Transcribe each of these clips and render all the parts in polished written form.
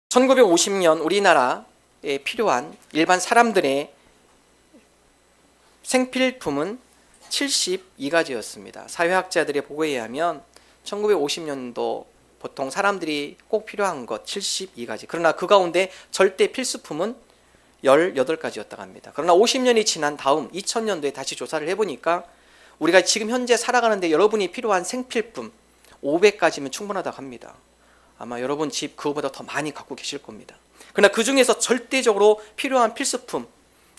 1950년 우리나라에 필요한 일반 사람들의 생필품은 72가지였습니다. 사회학자들의 보고에 의하면 1950년도 보통 사람들이 꼭 필요한 것 72가지. 그러나 그 가운데 절대 필수품은 18가지였다고 합니다. 그러나 50년이 지난 다음 2000년도에 다시 조사를 해보니까 우리가 지금 현재 살아가는데 여러분이 필요한 생필품 500가지면 충분하다고 합니다. 아마 여러분 집 그거보다 더 많이 갖고 계실 겁니다. 그러나 그 중에서 절대적으로 필요한 필수품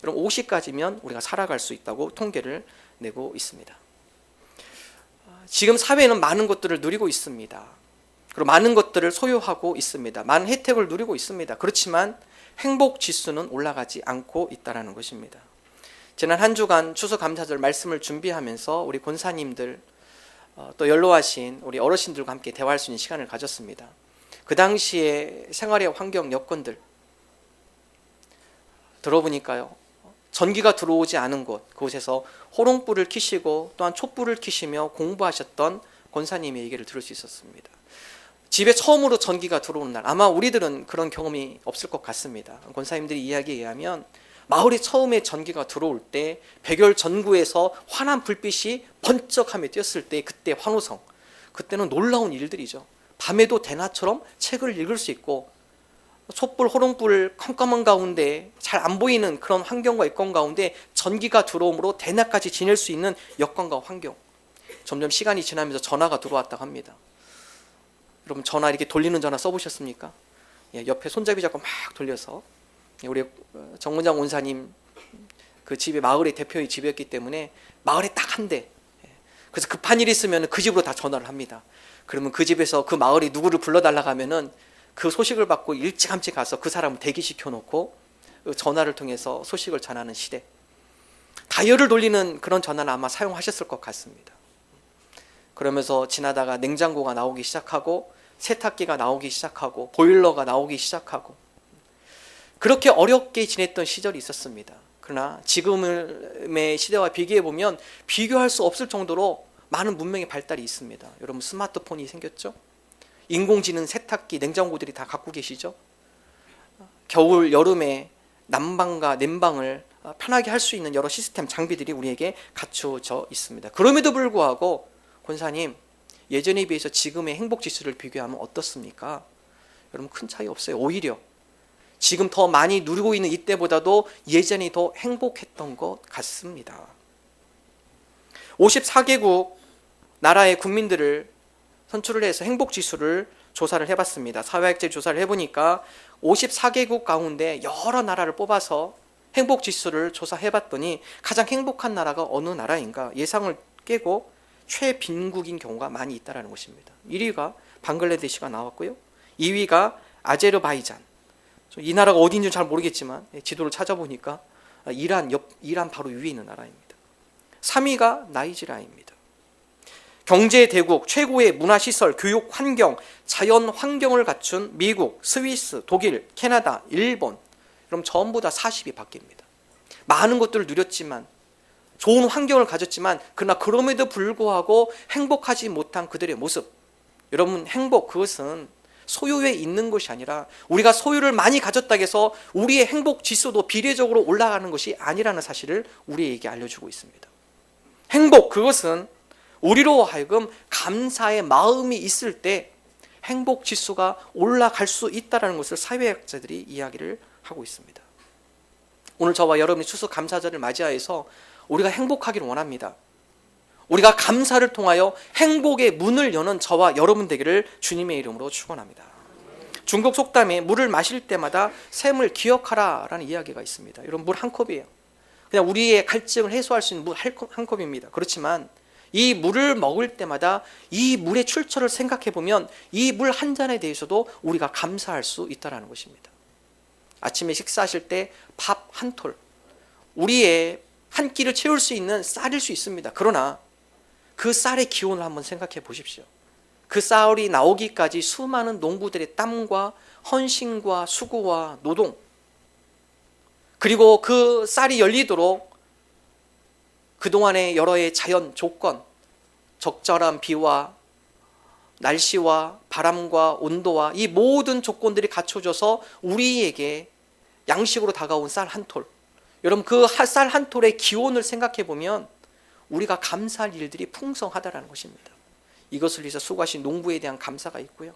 그럼 50가지면 우리가 살아갈 수 있다고 통계를 내고 있습니다. 지금 사회는 많은 것들을 누리고 있습니다. 그리고 많은 것들을 소유하고 있습니다. 많은 혜택을 누리고 있습니다. 그렇지만 행복 지수는 올라가지 않고 있다는 것입니다. 지난 한 주간 추수감사절 말씀을 준비하면서 우리 권사님들 또 연로하신 우리 어르신들과 함께 대화할 수 있는 시간을 가졌습니다. 그 당시에 생활의 환경 여건들 들어보니까요, 전기가 들어오지 않은 곳, 그곳에서 호롱불을 켜시고 또한 촛불을 켜시며 공부하셨던 권사님의 얘기를 들을 수 있었습니다. 집에 처음으로 전기가 들어오는 날, 아마 우리들은 그런 경험이 없을 것 같습니다. 권사님들이 이야기에 의하면 마을에 처음에 전기가 들어올 때 백열 전구에서 환한 불빛이 번쩍하며 띄었을 때 그때 환호성, 그때는 놀라운 일들이죠. 밤에도 대낮처럼 책을 읽을 수 있고 촛불 호롱불 컴컴한 가운데 잘 안 보이는 그런 환경과 여건 가운데 전기가 들어옴으로 대낮까지 지낼 수 있는 여건과 환경. 점점 시간이 지나면서 전화가 들어왔다고 합니다. 여러분 전화 이렇게 돌리는 전화 써보셨습니까? 옆에 손잡이 잡고 막 돌려서 우리 정문장 원사님 그 집이 마을의 대표의 집이었기 때문에 마을에 딱 한 대. 그래서 급한 일이 있으면 그 집으로 다 전화를 합니다. 그러면 그 집에서 그 마을에 누구를 불러달라고 하면은 그 소식을 받고 일찌감치 가서 그 사람을 대기시켜 놓고 전화를 통해서 소식을 전하는 시대. 다이얼을 돌리는 그런 전화는 아마 사용하셨을 것 같습니다. 그러면서 지나다가 냉장고가 나오기 시작하고 세탁기가 나오기 시작하고 보일러가 나오기 시작하고 그렇게 어렵게 지냈던 시절이 있었습니다. 그러나 지금의 시대와 비교해 보면 비교할 수 없을 정도로 많은 문명의 발달이 있습니다. 여러분 스마트폰이 생겼죠? 인공지능 세탁기, 냉장고들이 다 갖고 계시죠? 겨울, 여름에 난방과 냉방을 편하게 할 수 있는 여러 시스템, 장비들이 우리에게 갖춰져 있습니다. 그럼에도 불구하고 권사님, 예전에 비해서 지금의 행복지수를 비교하면 어떻습니까? 여러분 큰 차이 없어요. 오히려 지금 더 많이 누리고 있는 이때보다도 예전이 더 행복했던 것 같습니다. 54개국 나라의 국민들을 선출을 해서 행복지수를 조사를 해봤습니다. 사회학자 조사를 해보니까 54개국 가운데 여러 나라를 뽑아서 행복지수를 조사해봤더니 가장 행복한 나라가 어느 나라인가 예상을 깨고 최빈국인 경우가 많이 있다는 것입니다. 1위가 방글라데시가 나왔고요. 2위가 아제르바이잔. 이 나라가 어디인지 잘 모르겠지만 지도를 찾아보니까 이란 바로 위에 있는 나라입니다. 3위가 나이지리아입니다. 경제 대국, 최고의 문화시설, 교육 환경, 자연 환경을 갖춘 미국, 스위스, 독일, 캐나다, 일본. 그럼 전부 다 40이 바뀝니다. 많은 것들을 누렸지만 좋은 환경을 가졌지만 그러나 그럼에도 불구하고 행복하지 못한 그들의 모습. 여러분 행복 그것은 소유에 있는 것이 아니라 우리가 소유를 많이 가졌다고 해서 우리의 행복 지수도 비례적으로 올라가는 것이 아니라는 사실을 우리에게 알려주고 있습니다. 행복 그것은 우리로 하여금 감사의 마음이 있을 때 행복 지수가 올라갈 수 있다는 것을 사회학자들이 이야기를 하고 있습니다. 오늘 저와 여러분이 추수감사절을 맞이하여서 우리가 행복하기를 원합니다. 우리가 감사를 통하여 행복의 문을 여는 저와 여러분 되기를 주님의 이름으로 축원합니다. 중국 속담에 물을 마실 때마다 샘을 기억하라 라는 이야기가 있습니다. 여러분 물 한 컵이에요. 그냥 우리의 갈증을 해소할 수 있는 물 한 컵입니다. 그렇지만 이 물을 먹을 때마다 이 물의 출처를 생각해 보면 이 물 한 잔에 대해서도 우리가 감사할 수 있다는 것입니다. 아침에 식사하실 때 밥 한 톨, 우리의 한 끼를 채울 수 있는 쌀일 수 있습니다. 그러나 그 쌀의 기원을 한번 생각해 보십시오. 그 쌀이 나오기까지 수많은 농부들의 땀과 헌신과 수고와 노동, 그리고 그 쌀이 열리도록 그동안의 여러 해 자연 조건, 적절한 비와 날씨와 바람과 온도와 이 모든 조건들이 갖춰져서 우리에게 양식으로 다가온 쌀 한 톨, 여러분 그 쌀 한 톨의 기온을 생각해 보면 우리가 감사할 일들이 풍성하다라는 것입니다. 이것을 위해서 수고하신 농부에 대한 감사가 있고요,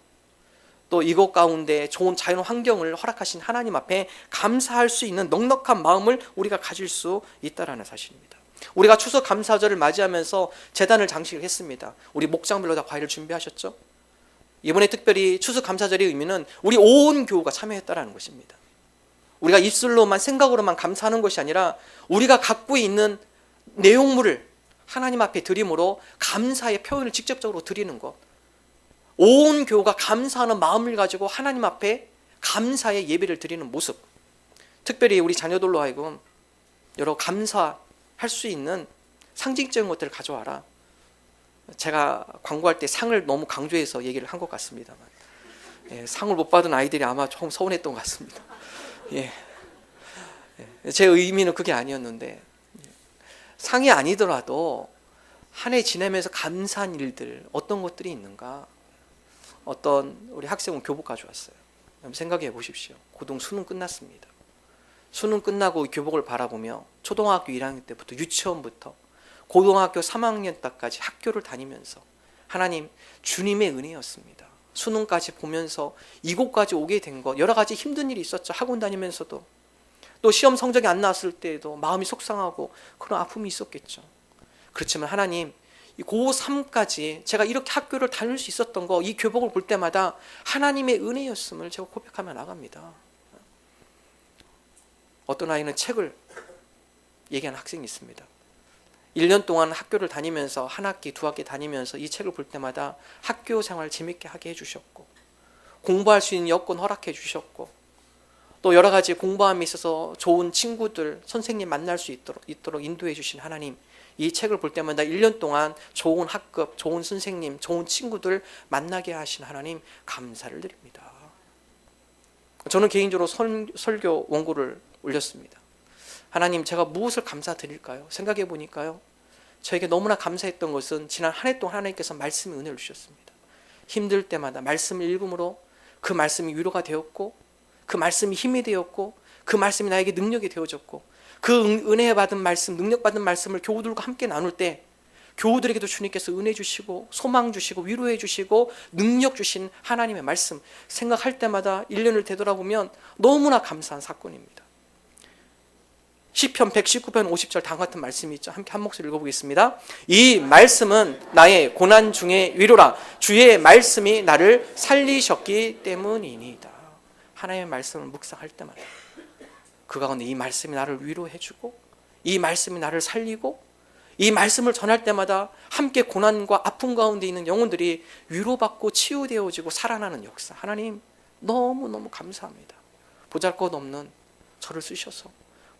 또 이곳 가운데 좋은 자연 환경을 허락하신 하나님 앞에 감사할 수 있는 넉넉한 마음을 우리가 가질 수 있다라는 사실입니다. 우리가 추석 감사절을 맞이하면서 제단을 장식을 했습니다. 우리 목장별로 다 과일을 준비하셨죠? 이번에 특별히 추석 감사절의 의미는 우리 온 교우가 참여했다라는 것입니다. 우리가 입술로만 생각으로만 감사하는 것이 아니라 우리가 갖고 있는 내용물을 하나님 앞에 드림으로 감사의 표현을 직접적으로 드리는 것, 온 교우가 감사하는 마음을 가지고 하나님 앞에 감사의 예배를 드리는 모습, 특별히 우리 자녀들로 하여금 여러 감사할 수 있는 상징적인 것들을 가져와라. 제가 광고할 때 상을 너무 강조해서 얘기를 한 것 같습니다만, 상을 못 받은 아이들이 아마 조금 서운했던 것 같습니다. 제 의미는 그게 아니었는데, 상이 아니더라도 한 해 지내면서 감사한 일들 어떤 것들이 있는가. 어떤 우리 학생은 교복 가져왔어요. 생각해 보십시오. 고등 수능 끝났습니다. 수능 끝나고 교복을 바라보며 초등학교 1학년 때부터 유치원부터 고등학교 3학년 때까지 학교를 다니면서 하나님 주님의 은혜였습니다. 수능까지 보면서 이곳까지 오게 된 것, 여러 가지 힘든 일이 있었죠. 학원 다니면서도, 또 시험 성적이 안 나왔을 때에도 마음이 속상하고 그런 아픔이 있었겠죠. 그렇지만 하나님, 이 고3까지 제가 이렇게 학교를 다닐 수 있었던 거, 이 교복을 볼 때마다 하나님의 은혜였음을 제가 고백하며 나갑니다. 어떤 아이는 책을 얘기하는 학생이 있습니다. 1년 동안 학교를 다니면서 한 학기, 두 학기 다니면서 이 책을 볼 때마다 학교 생활 재밌게 하게 해주셨고, 공부할 수 있는 여건 허락해 주셨고, 또 여러 가지 공부함에 있어서 좋은 친구들, 선생님 만날 수 있도록 인도해 주신 하나님, 이 책을 볼 때마다 1년 동안 좋은 학급, 좋은 선생님, 좋은 친구들 만나게 하신 하나님 감사를 드립니다. 저는 개인적으로 설교 원고를 올렸습니다. 하나님, 제가 무엇을 감사드릴까요? 생각해 보니까요, 저에게 너무나 감사했던 것은 지난 한 해 동안 하나님께서 말씀의 은혜를 주셨습니다. 힘들 때마다 말씀을 읽음으로 그 말씀이 위로가 되었고, 그 말씀이 힘이 되었고, 그 말씀이 나에게 능력이 되어졌고, 그 은혜 받은 말씀, 능력 받은 말씀을 교우들과 함께 나눌 때 교우들에게도 주님께서 은혜 주시고 소망 주시고 위로해 주시고 능력 주신 하나님의 말씀 생각할 때마다 1년을 되돌아보면 너무나 감사한 사건입니다. 시편 119편 50절 다음과 같은 말씀이 있죠. 함께 한 목소리 읽어보겠습니다. 이 말씀은 나의 고난 중에 위로라. 주의 말씀이 나를 살리셨기 때문이니이다. 하나님의 말씀을 묵상할 때마다 그 가운데 이 말씀이 나를 위로해주고, 이 말씀이 나를 살리고, 이 말씀을 전할 때마다 함께 고난과 아픔 가운데 있는 영혼들이 위로받고 치유되어지고 살아나는 역사, 하나님 너무너무 감사합니다. 보잘것없는 저를 쓰셔서,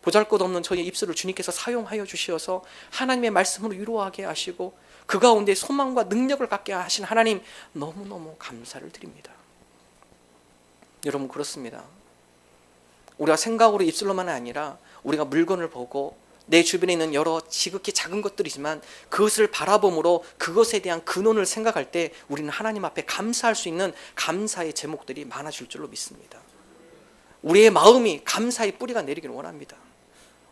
보잘것없는 저의 입술을 주님께서 사용하여 주셔서 하나님의 말씀으로 위로하게 하시고 그 가운데 소망과 능력을 갖게 하신 하나님 너무너무 감사를 드립니다. 여러분, 그렇습니다. 우리가 생각으로 입술로만 아니라 우리가 물건을 보고 내 주변에 있는 여러 지극히 작은 것들이지만 그것을 바라봄으로 그것에 대한 근원을 생각할 때 우리는 하나님 앞에 감사할 수 있는 감사의 제목들이 많아질 줄로 믿습니다. 우리의 마음이 감사의 뿌리가 내리기를 원합니다.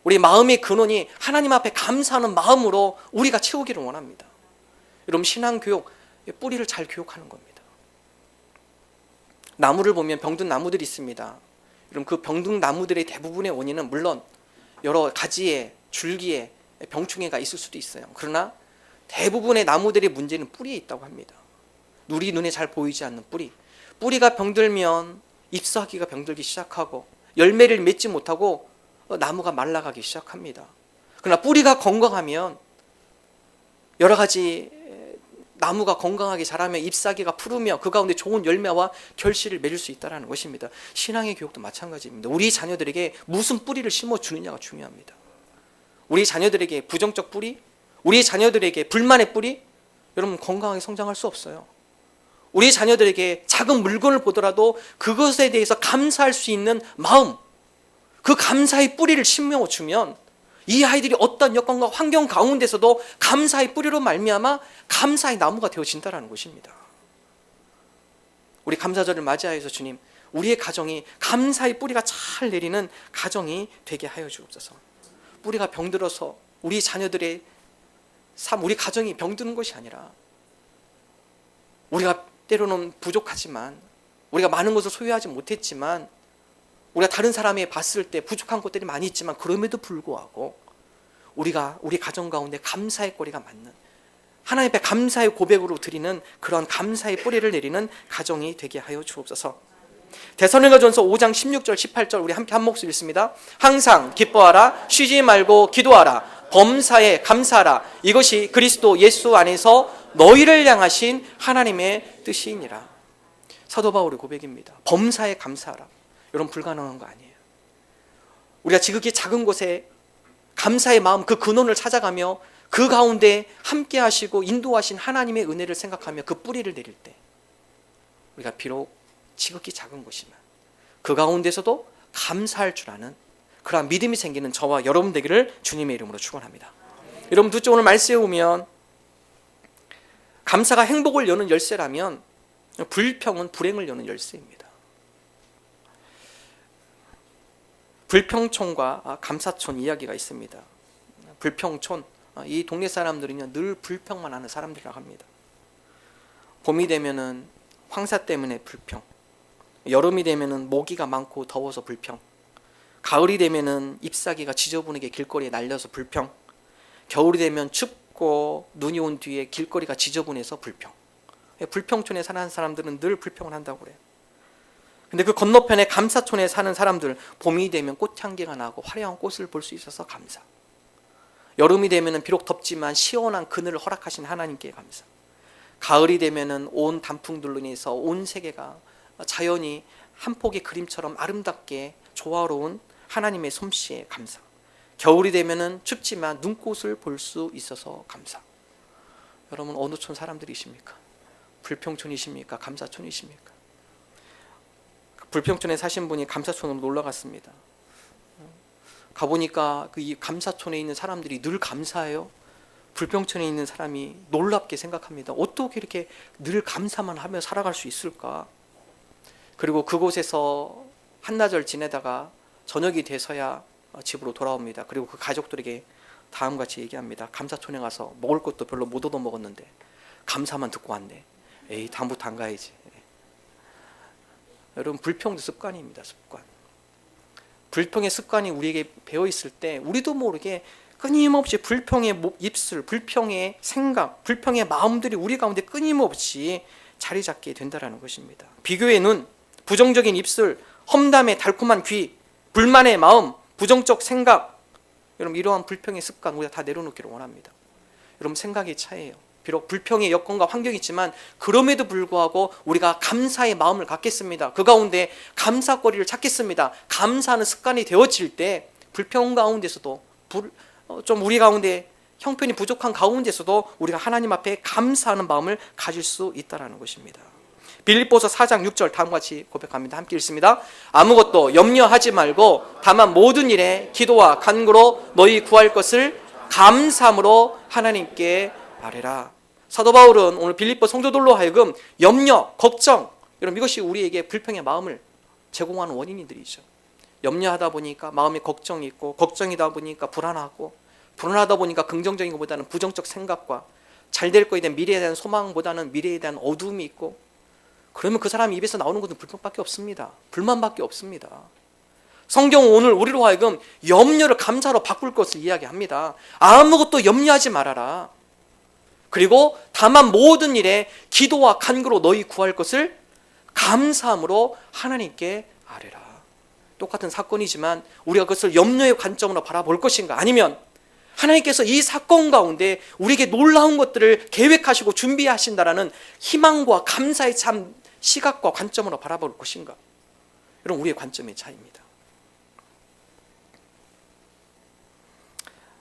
우리 마음의 근원이 하나님 앞에 감사하는 마음으로 우리가 채우기를 원합니다. 여러분, 신앙교육, 뿌리를 잘 교육하는 겁니다. 나무를 보면 병든 나무들이 있습니다. 그럼 그 병든 나무들의 대부분의 원인은 물론 여러 가지의 줄기에 병충해가 있을 수도 있어요. 그러나 대부분의 나무들의 문제는 뿌리에 있다고 합니다. 우리 눈에 잘 보이지 않는 뿌리. 뿌리가 병들면 잎사귀가 병들기 시작하고 열매를 맺지 못하고 나무가 말라가기 시작합니다. 그러나 뿌리가 건강하면 여러 가지 나무가 건강하게 자라며 잎사귀가 푸르며 그 가운데 좋은 열매와 결실을 맺을 수 있다는 것입니다. 신앙의 교육도 마찬가지입니다. 우리 자녀들에게 무슨 뿌리를 심어주느냐가 중요합니다. 우리 자녀들에게 부정적 뿌리, 우리 자녀들에게 불만의 뿌리, 여러분 건강하게 성장할 수 없어요. 우리 자녀들에게 작은 물건을 보더라도 그것에 대해서 감사할 수 있는 마음, 그 감사의 뿌리를 심어주면 이 아이들이 어떤 여건과 환경 가운데서도 감사의 뿌리로 말미암아 감사의 나무가 되어진다는 것입니다. 우리 감사절을 맞이하여서 주님, 우리의 가정이 감사의 뿌리가 잘 내리는 가정이 되게 하여 주옵소서. 뿌리가 병들어서 우리 자녀들의 삶, 우리 가정이 병드는 것이 아니라, 우리가 때로는 부족하지만, 우리가 많은 것을 소유하지 못했지만, 우리가 다른 사람이 봤을 때 부족한 것들이 많이 있지만, 그럼에도 불구하고 우리가 우리 가정 가운데 감사의 꼬리가 맞는, 하나님 앞에 감사의 고백으로 드리는 그런 감사의 뿌리를 내리는 가정이 되게 하여 주옵소서. 데살로니가전서 5장 16절 18절 우리 함께 한 목소리 읽습니다. 항상 기뻐하라, 쉬지 말고 기도하라, 범사에 감사하라, 이것이 그리스도 예수 안에서 너희를 향하신 하나님의 뜻이니라. 사도 바울의 고백입니다. 범사에 감사하라. 여러분, 불가능한 거 아니에요. 우리가 지극히 작은 곳에 감사의 마음, 그 근원을 찾아가며 그 가운데 함께 하시고 인도하신 하나님의 은혜를 생각하며 그 뿌리를 내릴 때, 우리가 비록 지극히 작은 곳이면 그 가운데서도 감사할 줄 아는 그러한 믿음이 생기는 저와 여러분 되기를 주님의 이름으로 축원합니다. 여러분, 둘째, 오늘 말씀에 보면 감사가 행복을 여는 열쇠라면 불평은 불행을 여는 열쇠입니다. 불평촌과 감사촌 이야기가 있습니다. 불평촌, 이 동네 사람들은요 늘 불평만 하는 사람들이라고 합니다. 봄이 되면은 황사 때문에 불평, 여름이 되면은 모기가 많고 더워서 불평, 가을이 되면은 잎사귀가 지저분하게 길거리에 날려서 불평, 겨울이 되면 춥고 눈이 온 뒤에 길거리가 지저분해서 불평. 불평촌에 사는 사람들은 늘 불평을 한다고 그래요. 근데 그 건너편에 감사촌에 사는 사람들, 봄이 되면 꽃향기가 나고 화려한 꽃을 볼 수 있어서 감사, 여름이 되면 비록 덥지만 시원한 그늘을 허락하신 하나님께 감사, 가을이 되면 온 단풍들로 인해서 온 세계가 자연이 한 폭의 그림처럼 아름답게 조화로운 하나님의 솜씨에 감사, 겨울이 되면 춥지만 눈꽃을 볼 수 있어서 감사. 여러분, 어느 촌 사람들이십니까? 불평촌이십니까? 감사촌이십니까? 불평촌에 사신 분이 감사촌으로 놀러 갔습니다. 가보니까 이 감사촌에 있는 사람들이 늘 감사해요. 불평촌에 있는 사람이 놀랍게 생각합니다. 어떻게 이렇게 늘 감사만 하며 살아갈 수 있을까? 그리고 그곳에서 한나절 지내다가 저녁이 돼서야 집으로 돌아옵니다. 그리고 그 가족들에게 다음같이 얘기합니다. 감사촌에 가서 먹을 것도 별로 못 얻어 먹었는데 감사만 듣고 왔네. 에이, 다음부터 안 가야지. 여러분, 불평도 습관입니다. 습관. 불평의 습관이 우리에게 배어있을 때 우리도 모르게 끊임없이 불평의 입술, 불평의 생각, 불평의 마음들이 우리 가운데 끊임없이 자리 잡게 된다는 것입니다. 비교의 눈, 부정적인 입술, 험담의 달콤한 귀, 불만의 마음, 부정적 생각, 여러분, 이러한 불평의 습관 우리가 다 내려놓기를 원합니다. 여러분, 생각의 차이예요. 비록 불평의 여건과 환경이 있지만 그럼에도 불구하고 우리가 감사의 마음을 갖겠습니다. 그 가운데 감사거리를 찾겠습니다. 감사하는 습관이 되어질 때 불평 가운데서도 좀 우리 가운데 형편이 부족한 가운데서도 우리가 하나님 앞에 감사하는 마음을 가질 수 있다는 것입니다. 빌립보서 4장 6절 다음과 같이 고백합니다. 함께 읽습니다. 아무것도 염려하지 말고 다만 모든 일에 기도와 간구로 너희 구할 것을 감사함으로 하나님께 아뢰라. 사도 바울은 오늘 빌립보 성도들로 하여금 염려, 걱정, 여러분, 이것이 우리에게 불평의 마음을 제공하는 원인들이죠. 염려하다 보니까 마음에 걱정이 있고, 걱정이다 보니까 불안하고, 불안하다 보니까 긍정적인 것보다는 부정적 생각과 잘 될 거에 대한 미래에 대한 소망보다는 미래에 대한 어두움이 있고, 그러면 그 사람 입에서 나오는 것은 불평밖에 없습니다. 불만밖에 없습니다. 성경은 오늘 우리로 하여금 염려를 감사로 바꿀 것을 이야기합니다. 아무것도 염려하지 말아라. 그리고 다만 모든 일에 기도와 간구로 너희 구할 것을 감사함으로 하나님께 아뢰라. 똑같은 사건이지만 우리가 그것을 염려의 관점으로 바라볼 것인가, 아니면 하나님께서 이 사건 가운데 우리에게 놀라운 것들을 계획하시고 준비하신다라는 희망과 감사의 참 시각과 관점으로 바라볼 것인가, 이런 우리의 관점의 차이입니다.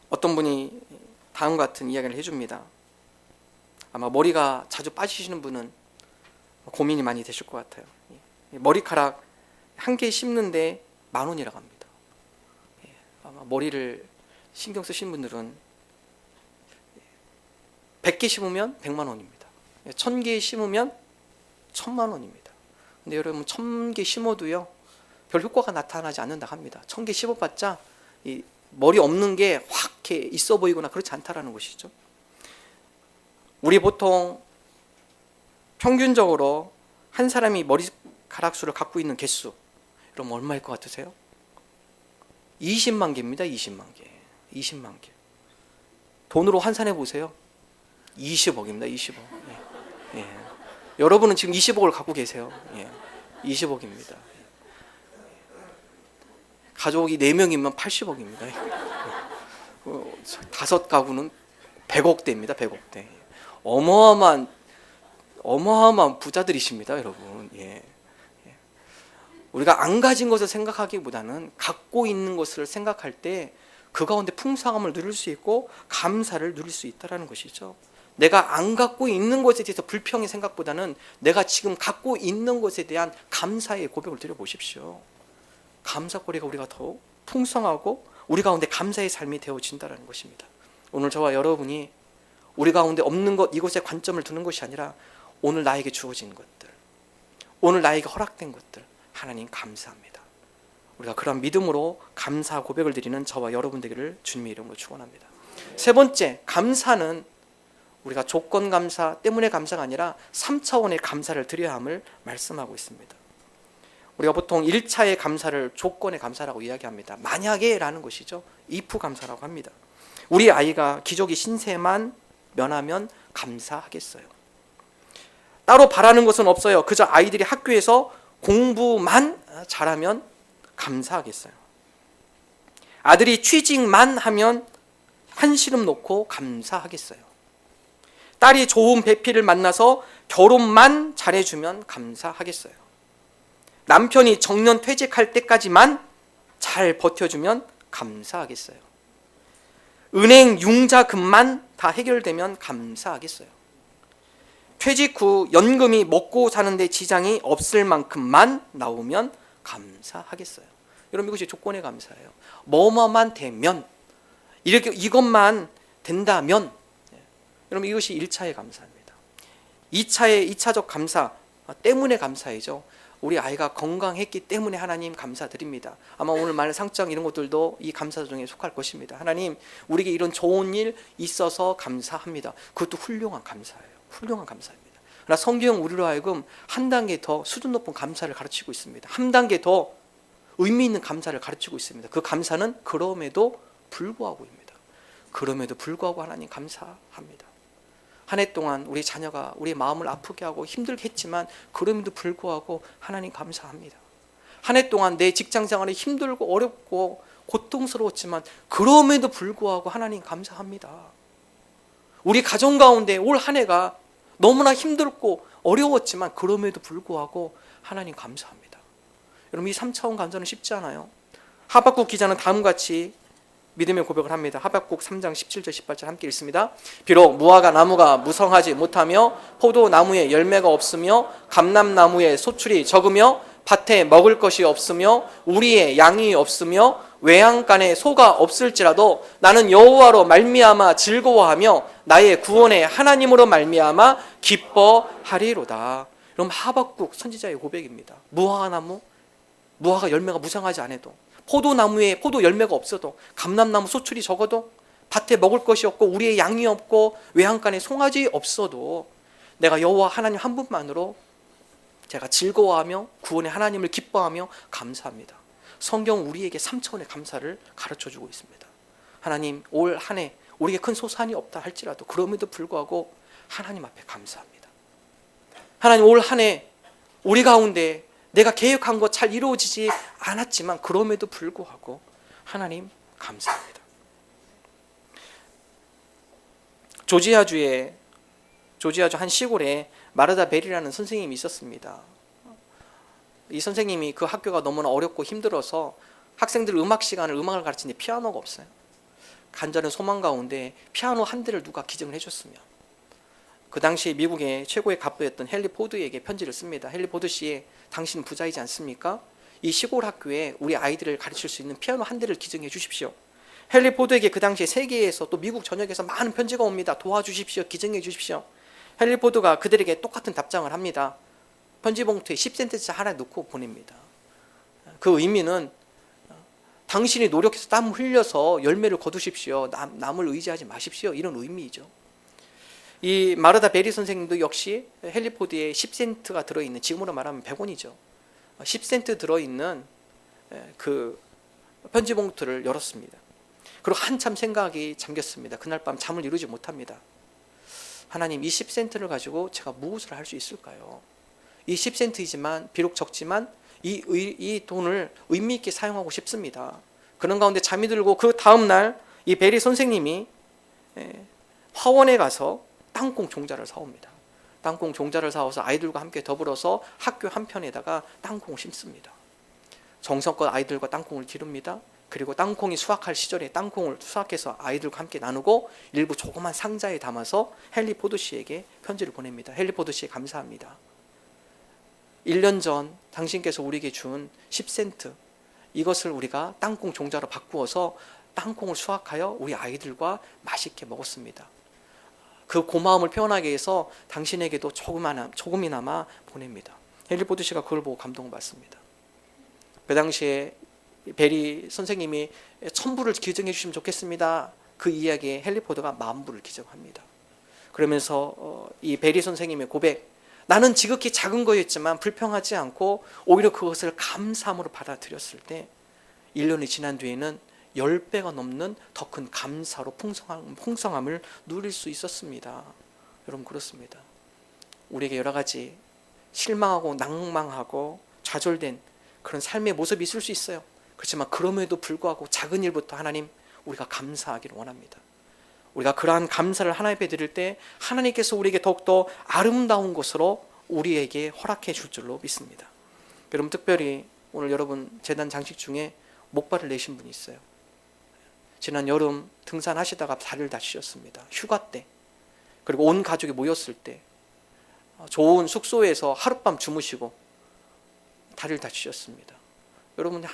어떤 분이 다음 같은 이야기를 해줍니다. 아마 머리가 자주 빠지시는 분은 고민이 많이 되실 것 같아요. 머리카락 한 개 심는데 10,000원이라고 합니다. 아마 머리를 신경 쓰시는 분들은 100개 심으면 100만 원입니다. 1000개 심으면 1000만 원입니다. 근데 여러분 1000개 심어도요 별 효과가 나타나지 않는다 합니다. 1000개 심어봤자 이 머리 없는 게 확 이렇게 있어 보이거나 그렇지 않다라는 것이죠. 우리 보통 평균적으로 한 사람이 머리카락 수를 갖고 있는 개수, 그럼 얼마일 것 같으세요? 20만 개입니다. 20만 개. 20만 개. 돈으로 환산해 보세요. 20억입니다. 20억. 예. 예. 여러분은 지금 20억을 갖고 계세요. 예. 20억입니다. 가족이 4명이면 80억입니다. 5가구는 100억대입니다. 100억대. 어마어마한 부자들이십니다, 여러분. 예. 우리가 안 가진 것을 생각하기보다는 갖고 있는 것을 생각할 때 그 가운데 풍성함을 누릴 수 있고 감사를 누릴 수 있다는 것이죠. 내가 안 갖고 있는 것에 대해서 불평의 생각보다는 내가 지금 갖고 있는 것에 대한 감사의 고백을 드려보십시오. 감사거리가 우리가 더 풍성하고 우리 가운데 감사의 삶이 되어진다는 것입니다. 오늘 저와 여러분이 우리 가운데 없는 것, 이것에 관점을 두는 것이 아니라 오늘 나에게 주어진 것들, 오늘 나에게 허락된 것들, 하나님 감사합니다. 우리가 그런 믿음으로 감사 고백을 드리는 저와 여러분 되기를 주님의 이름으로 축원합니다. 세 번째, 감사는 우리가 조건 감사 때문에 감사가 아니라 3차원의 감사를 드려야 함을 말씀하고 있습니다. 우리가 보통 1차의 감사를 조건의 감사라고 이야기합니다. 만약에 라는 것이죠. if 감사라고 합니다. 우리 아이가 기저귀 신세만 면하면 감사하겠어요. 따로 바라는 것은 없어요. 그저 아이들이 학교에서 공부만 잘하면 감사하겠어요. 아들이 취직만 하면 한시름 놓고 감사하겠어요. 딸이 좋은 배필을 만나서 결혼만 잘해주면 감사하겠어요. 남편이 정년 퇴직할 때까지만 잘 버텨주면 감사하겠어요. 은행 융자금만 다 해결되면 감사하겠어요. 퇴직 후 연금이 먹고 사는데 지장이 없을 만큼만 나오면 감사하겠어요. 여러분, 이것이 조건의 감사예요. 뭐뭐만 되면, 이렇게 이것만 된다면, 여러분, 이것이 1차의 감사입니다. 2차적 감사 때문에 감사이죠. 우리 아이가 건강했기 때문에 하나님 감사드립니다. 아마 오늘 말 상장 이런 것들도 이 감사 중에 속할 것입니다. 하나님, 우리에게 이런 좋은 일 있어서 감사합니다. 그것도 훌륭한 감사예요. 훌륭한 감사입니다. 그러나 성경은 우리로 하여금 한 단계 더 수준 높은 감사를 가르치고 있습니다. 한 단계 더 의미 있는 감사를 가르치고 있습니다. 그 감사는 그럼에도 불구하고입니다. 그럼에도 불구하고 하나님 감사합니다. 한 해 동안 우리 자녀가 우리 마음을 아프게 하고 힘들게 했지만 그럼에도 불구하고 하나님 감사합니다. 한 해 동안 내 직장생활이 힘들고 어렵고 고통스러웠지만 그럼에도 불구하고 하나님 감사합니다. 우리 가정 가운데 올 한 해가 너무나 힘들고 어려웠지만 그럼에도 불구하고 하나님 감사합니다. 여러분, 이 3차원 감사는 쉽지 않아요. 하박국 기자는 다음과 같이 믿음의 고백을 합니다. 하박국 3장 17절 18절 함께 읽습니다. 비록 무화과 나무가 무성하지 못하며 포도나무에 열매가 없으며 감람나무에 소출이 적으며 밭에 먹을 것이 없으며 우리의 양이 없으며 외양간에 소가 없을지라도 나는 여호와로 말미암아 즐거워하며 나의 구원의 하나님으로 말미암아 기뻐하리로다. 여러분, 하박국 선지자의 고백입니다. 무화과나무, 무화과 열매가 무성하지 않아도, 포도나무에 포도 열매가 없어도, 감람나무 소출이 적어도, 밭에 먹을 것이 없고 우리의 양이 없고 외양간에 송아지 없어도 내가 여호와 하나님 한 분만으로 제가 즐거워하며 구원의 하나님을 기뻐하며 감사합니다. 성경은 우리에게 3차원의 감사를 가르쳐주고 있습니다. 하나님, 올 한 해 우리에게 큰 소산이 없다 할지라도 그럼에도 불구하고 하나님 앞에 감사합니다. 하나님, 올 한 해 우리 가운데 내가 계획한 것 잘 이루어지지 않았지만 그럼에도 불구하고 하나님 감사합니다. 조지아주 한 시골에 마르다 벨이라는 선생님이 있었습니다. 이 선생님이 그 학교가 너무나 어렵고 힘들어서 학생들 음악 시간을 음악을 가르치는데 피아노가 없어요. 간절한 소망 가운데 피아노 한 대를 누가 기증을 해줬으면, 그 당시 미국의 최고의 갑부였던 헨리 포드에게 편지를 씁니다. 헨리 포드 씨, 당신 부자이지 않습니까? 이 시골 학교에 우리 아이들을 가르칠 수 있는 피아노 한 대를 기증해 주십시오. 헨리 포드에게 그 당시에 세계에서 또 미국 전역에서 많은 편지가 옵니다. 도와주십시오. 기증해 주십시오. 헨리 포드가 그들에게 똑같은 답장을 합니다. 편지 봉투에 10센트짜리 하나 넣고 보냅니다. 그 의미는 당신이 노력해서 땀 흘려서 열매를 거두십시오. 남을 의지하지 마십시오. 이런 의미이죠. 이 마르다 베리 선생님도 역시 헨리 포드에 10센트가 들어있는, 지금으로 말하면 100원이죠. 10센트 들어있는 그 편지 봉투를 열었습니다. 그리고 한참 생각이 잠겼습니다. 그날 밤 잠을 이루지 못합니다. 하나님, 이 10센트를 가지고 제가 무엇을 할 수 있을까요? 이 10센트이지만 비록 적지만 이 돈을 의미 있게 사용하고 싶습니다. 그런 가운데 잠이 들고 그 다음날 이 베리 선생님이 화원에 가서 땅콩 종자를 사옵니다. 땅콩 종자를 사와서 아이들과 함께 더불어서 학교 한편에다가 땅콩을 심습니다. 정성껏 아이들과 땅콩을 기릅니다. 그리고 땅콩이 수확할 시절에 땅콩을 수확해서 아이들과 함께 나누고 일부 조그만 상자에 담아서 헨리 포드 씨에게 편지를 보냅니다. 헨리 포드 씨에 감사합니다. 1년 전 당신께서 우리에게 준 10센트, 이것을 우리가 땅콩 종자로 바꾸어서 땅콩을 수확하여 우리 아이들과 맛있게 먹었습니다. 그 고마움을 표현하기 위해서 당신에게도 조금이나마 보냅니다. 헨리 포드 씨가 그걸 보고 감동을 받습니다. 그 당시에 베리 선생님이 1000불을 기증해 주시면 좋겠습니다. 그 이야기에 헨리 포드가 10,000불을 기증합니다. 그러면서 이 베리 선생님의 고백, 나는 지극히 작은 거였지만 불평하지 않고 오히려 그것을 감사함으로 받아들였을 때 1년이 지난 뒤에는 10배가 넘는 더 큰 감사로 풍성함을 누릴 수 있었습니다. 여러분, 그렇습니다. 우리에게 여러 가지 실망하고 낭망하고 좌절된 그런 삶의 모습이 있을 수 있어요. 그렇지만 그럼에도 불구하고 작은 일부터 하나님, 우리가 감사하기를 원합니다. 우리가 그러한 감사를 하나님 앞에 드릴 때 하나님께서 우리에게 더욱더 아름다운 것으로 우리에게 허락해 줄 줄로 믿습니다. 여러분, 특별히 오늘 여러분 재단 장식 중에 목발을 내신 분이 있어요. 지난 여름 등산하시다가 다리를 다치셨습니다. 휴가 때, 그리고 온 가족이 모였을 때 좋은 숙소에서 하룻밤 주무시고 다리를 다치셨습니다. 여러분,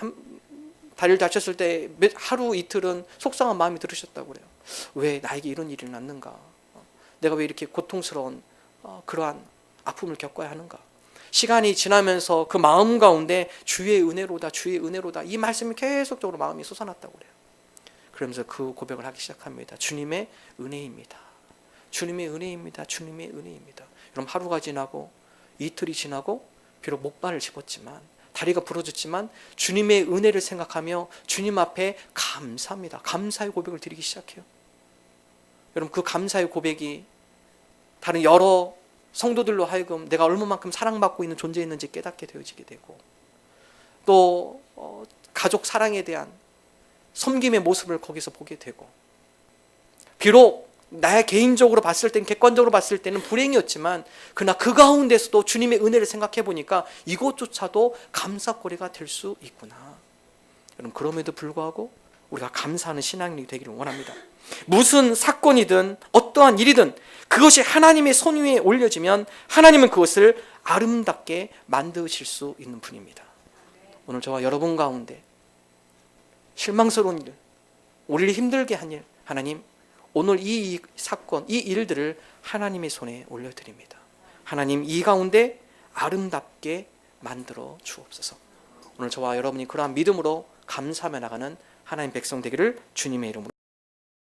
다리를 다쳤을 때 하루 이틀은 속상한 마음이 들으셨다고 그래요. 왜 나에게 이런 일이 났는가? 내가 왜 이렇게 고통스러운 그러한 아픔을 겪어야 하는가? 시간이 지나면서 그 마음 가운데 주의 은혜로다, 주의 은혜로다, 이 말씀이 계속적으로 마음이 솟아났다고 그래요. 그러면서 그 고백을 하기 시작합니다. 주님의 은혜입니다. 주님의 은혜입니다. 주님의 은혜입니다. 여러분, 하루가 지나고 이틀이 지나고 비록 목발을 집었지만, 다리가 부러졌지만 주님의 은혜를 생각하며 주님 앞에 감사합니다. 감사의 고백을 드리기 시작해요. 여러분, 그 감사의 고백이 다른 여러 성도들로 하여금 내가 얼마만큼 사랑받고 있는 존재였는지 깨닫게 되어지게 되고, 또 가족 사랑에 대한 섬김의 모습을 거기서 보게 되고, 비록 나 개인적으로 봤을 때는, 객관적으로 봤을 때는 불행이었지만 그러나 그 가운데서도 주님의 은혜를 생각해 보니까 이것조차도 감사거리가 될 수 있구나. 여러분, 그럼에도 불구하고 우리가 감사하는 신앙인이 되기를 원합니다. 무슨 사건이든 어떠한 일이든 그것이 하나님의 손 위에 올려지면 하나님은 그것을 아름답게 만드실 수 있는 분입니다. 오늘 저와 여러분 가운데 실망스러운 일, 우리를 힘들게 한 일, 하나님, 오늘 이 사건, 이 일들을 하나님의 손에 올려드립니다. 하나님, 이 가운데 아름답게 만들어 주옵소서. 오늘 저와 여러분이 그러한 믿음으로 감사하며 나가는 하나님 백성 되기를 주님의 이름으로